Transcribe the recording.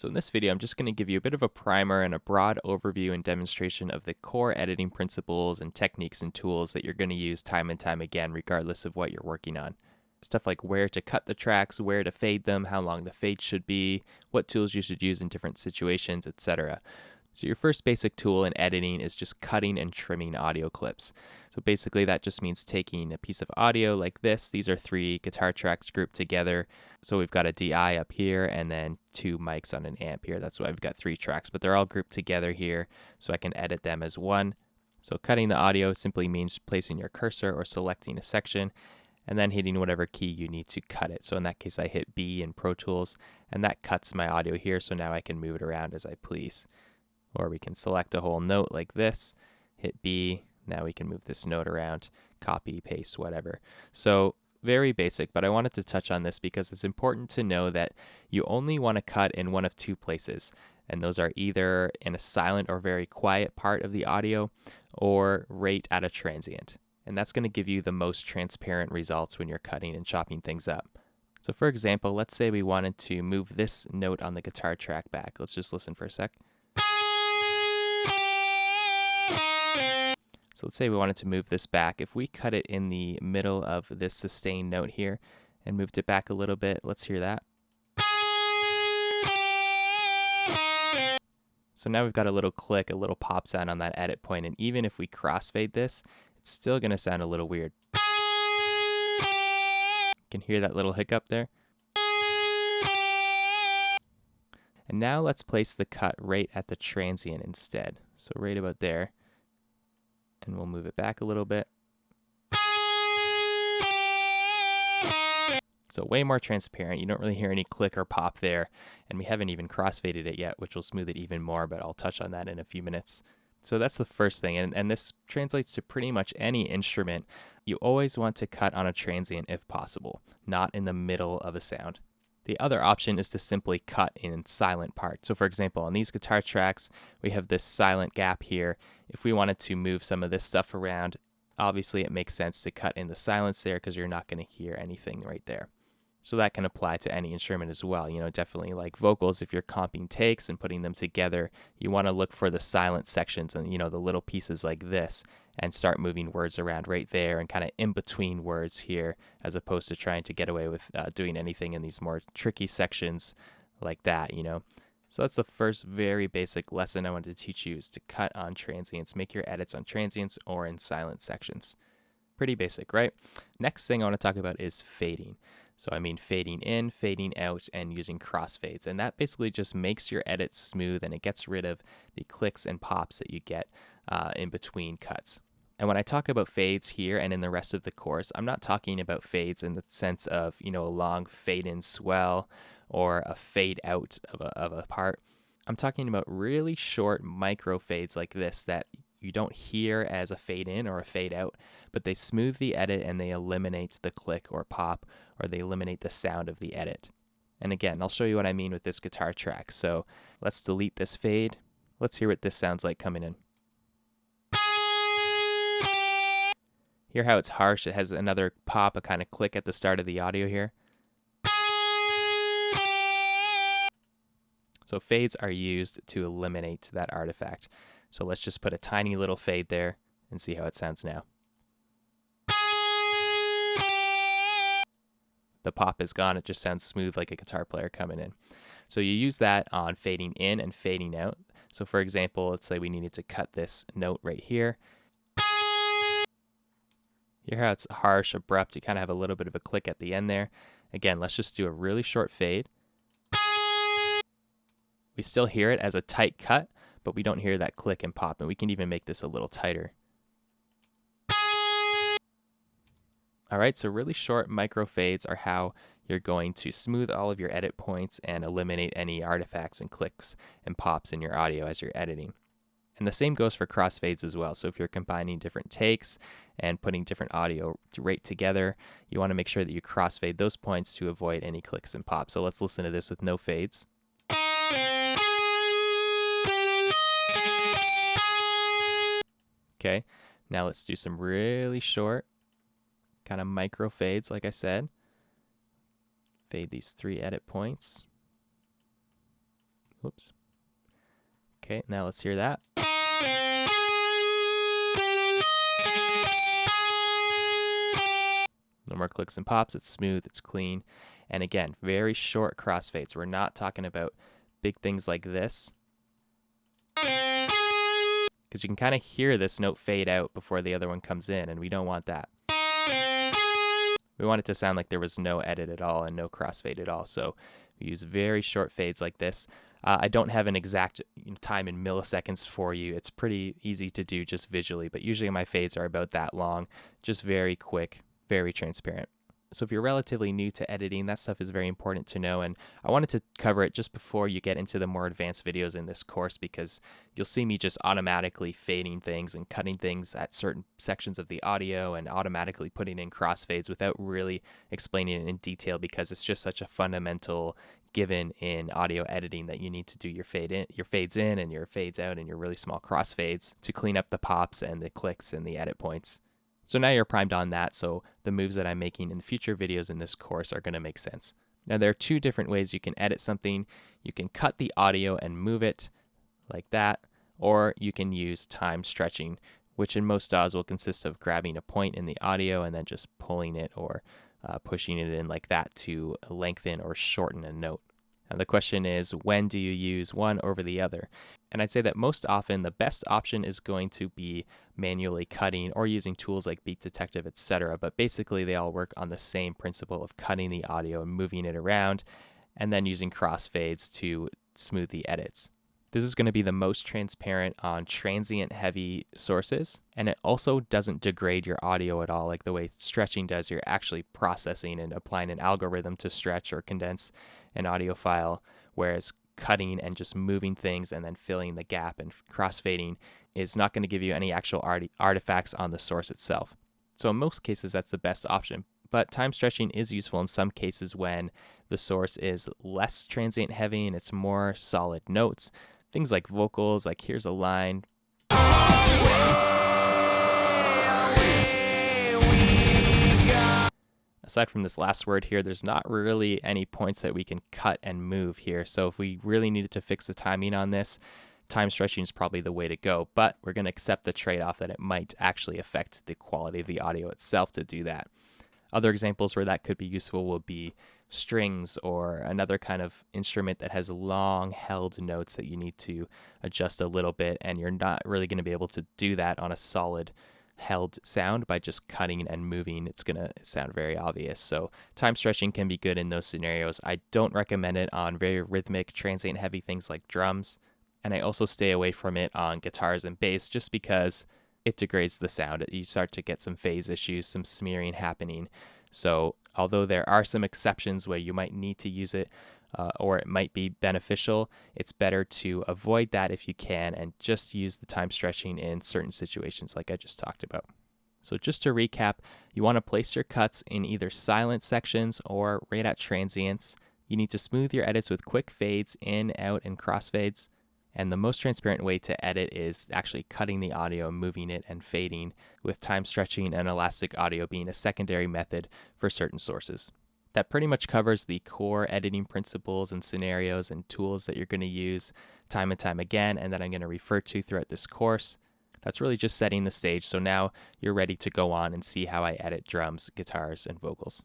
So in this video, I'm just going to give you a bit of a primer and a broad overview and demonstration of the core editing principles and techniques and tools that you're going to use time and time again, regardless of what you're working on. Stuff like where to cut the tracks, where to fade them, how long the fade should be, what tools you should use in different situations, etc. So your first basic tool in editing is just cutting and trimming audio clips. So basically that just means taking a piece of audio like this. These are 3 guitar tracks grouped together. So we've got a DI up here and then 2 mics on an amp here. That's why I've got 3 tracks, but they're all grouped together here so I can edit them as one. So cutting the audio simply means placing your cursor or selecting a section and then hitting whatever key you need to cut it. So in that case, I hit B in Pro Tools and that cuts my audio here. So now I can move it around as I please. Or we can select a whole note like this, hit B, now we can move this note around, copy, paste, whatever. So very basic, but I wanted to touch on this because it's important to know that you only want to cut in one of 2 places, and those are either in a silent or very quiet part of the audio or right at a transient. And that's going to give you the most transparent results when you're cutting and chopping things up. So for example, let's say we wanted to move this note on the guitar track back. Let's just listen for a sec. So let's say we wanted to move this back. If we cut it in the middle of this sustained note here and moved it back a little bit, let's hear that. So now we've got a little click, a little pop sound on that edit point, and even if we crossfade this, it's still going to sound a little weird. You can hear that little hiccup there. And now let's place the cut right at the transient instead. So right about there. And we'll move it back a little bit. So way more transparent. You don't really hear any click or pop there. And we haven't even crossfaded it yet, which will smooth it even more, but I'll touch on that in a few minutes. So that's the first thing. And this translates to pretty much any instrument. You always want to cut on a transient if possible, not in the middle of a sound. The other option is to simply cut in silent parts. So for example, on these guitar tracks, we have this silent gap here. If we wanted to move some of this stuff around, obviously it makes sense to cut in the silence there because you're not going to hear anything right there. So that can apply to any instrument as well. You know, definitely like vocals, if you're comping takes and putting them together, you want to look for the silent sections and, you know, the little pieces like this and start moving words around right there and kind of in between words here, as opposed to trying to get away with doing anything in these more tricky sections like that, you know. So that's the first very basic lesson I wanted to teach you, is to cut on transients. Make your edits on transients or in silent sections. Pretty basic, right? Next thing I want to talk about is fading. So I mean fading in, fading out, and using crossfades. And that basically just makes your edit smooth and it gets rid of the clicks and pops that you get in between cuts. And when I talk about fades here and in the rest of the course, I'm not talking about fades in the sense of, you know, a long fade in swell or a fade out of a part. I'm talking about really short micro fades like this that you don't hear as a fade in or a fade out, but they smooth the edit and they eliminate the click or pop, or they eliminate the sound of the edit. And again, I'll show you what I mean with this guitar track. So let's delete this fade. Let's hear what this sounds like coming in. Hear how it's harsh? It has another pop, a kind of click at the start of the audio here. So fades are used to eliminate that artifact. So let's just put a tiny little fade there and see how it sounds now. The pop is gone. It just sounds smooth like a guitar player coming in. So you use that on fading in and fading out. So for example, let's say we needed to cut this note right here. Hear how it's harsh, abrupt. You kind of have a little bit of a click at the end there. Again, let's just do a really short fade. We still hear it as a tight cut, but we don't hear that click and pop, and we can even make this a little tighter. All right, so really short micro fades are how you're going to smooth all of your edit points and eliminate any artifacts and clicks and pops in your audio as you're editing. And the same goes for crossfades as well. So if you're combining different takes and putting different audio right together, you want to make sure that you crossfade those points to avoid any clicks and pops. So let's listen to this with no fades. Okay, now let's do some really short kind of micro fades, like I said. Fade these 3 edit points. Whoops. Okay, now let's hear that. No more clicks and pops. It's smooth, it's clean. And again, very short crossfades. We're not talking about big things like this, because you can kind of hear this note fade out before the other one comes in, and we don't want that. We want it to sound like there was no edit at all and no crossfade at all. So we use very short fades like this. I don't have an exact time in milliseconds for you. It's pretty easy to do just visually, but usually my fades are about that long, just very quick, very transparent. So if you're relatively new to editing, that stuff is very important to know. And I wanted to cover it just before you get into the more advanced videos in this course, because you'll see me just automatically fading things and cutting things at certain sections of the audio and automatically putting in crossfades without really explaining it in detail, because it's just such a fundamental given in audio editing that you need to do your fades in and your fades out and your really small crossfades to clean up the pops and the clicks and the edit points. So now you're primed on that, so the moves that I'm making in future videos in this course are going to make sense. Now there are two different ways you can edit something. You can cut the audio and move it like that, or you can use time stretching, which in most DAWs will consist of grabbing a point in the audio and then just pulling it or pushing it in like that to lengthen or shorten a note. And the question is, when do you use one over the other? And I'd say that most often the best option is going to be manually cutting or using tools like Beat Detective, etc. But basically they all work on the same principle of cutting the audio and moving it around and then using crossfades to smooth the edits. This is going to be the most transparent on transient heavy sources, and it also doesn't degrade your audio at all like the way stretching does. You're actually processing and applying an algorithm to stretch or condense an audio file, whereas cutting and just moving things and then filling the gap and crossfading is not going to give you any actual artifacts on the source itself. So in most cases, that's the best option. But time stretching is useful in some cases when the source is less transient heavy and it's more solid notes. Things like vocals, like here's a line. Aside from this last word here, there's not really any points that we can cut and move here. So if we really needed to fix the timing on this, time stretching is probably the way to go. But we're going to accept the trade-off that it might actually affect the quality of the audio itself to do that. Other examples where that could be useful will be strings or another kind of instrument that has long held notes that you need to adjust a little bit, and you're not really going to be able to do that on a solid held sound by just cutting and moving. It's going to sound very obvious. So time stretching can be good in those scenarios. I don't recommend it on very rhythmic, transient heavy things like drums, and I also stay away from it on guitars and bass just because it degrades the sound. You start to get some phase issues, some smearing happening. So although there are some exceptions where you might need to use it or it might be beneficial, it's better to avoid that if you can and just use the time stretching in certain situations like I just talked about. So just to recap, you want to place your cuts in either silent sections or right at transients. You need to smooth your edits with quick fades in, out, and crossfades. And the most transparent way to edit is actually cutting the audio, moving it, and fading, with time stretching and elastic audio being a secondary method for certain sources. That pretty much covers the core editing principles and scenarios and tools that you're going to use time and time again, and that I'm going to refer to throughout this course. That's really just setting the stage, so now you're ready to go on and see how I edit drums, guitars, and vocals.